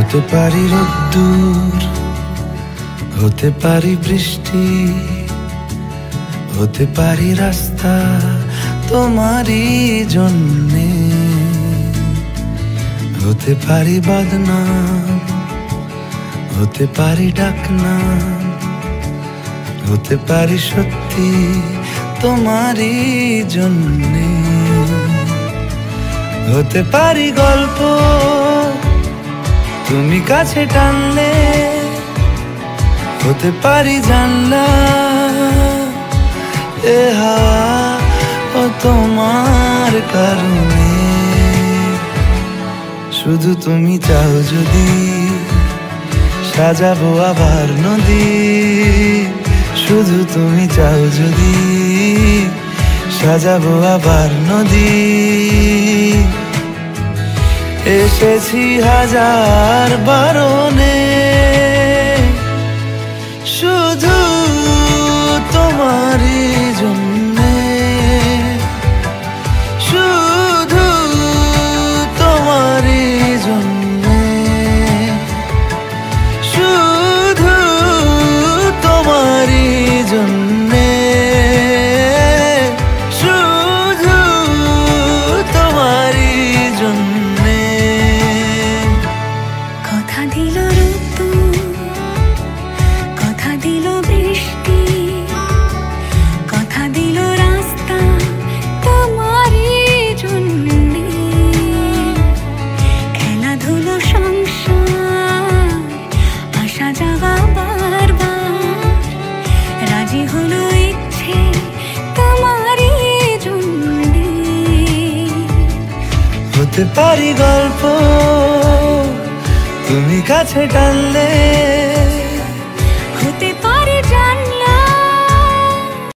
হতে পারি রোদ্দুর, হতে পারি বৃষ্টি, হতে পারি রাস্তা তোমারই জন্যে, হতে পারি বদনাম, হতে পারি ডাকনাম, হতে পারি সত্যি তোমারই জন্যে, হতে পারি গল্প তুমি কাছে টানলে, হতে পারি জানলা এ হাওয়া ও তোমার কারণে। শুধু তুমি চাও যদি সাজাবো আবার নদী, শুধু তুমি চাও যদি সাজাবো আবার নদী। এসেছি হাজার বারণে শুধু তোমারই জন্যে, শুধু তোমারই জন্যে, শুধু তোমারই জন্যে, শুধু তোমারই জন্যে। কথা দিল ঋতু, কথা দিল বৃষ্টি, কথা দিল রাস্তা তোমারই জন্যে, খেলাধুলো সংসার আসা যাওয়া বারবার, রাজি হলো ইচ্ছে তোমারই জন্যে। হতে পারি গল্প তুমি কাছে টানলে,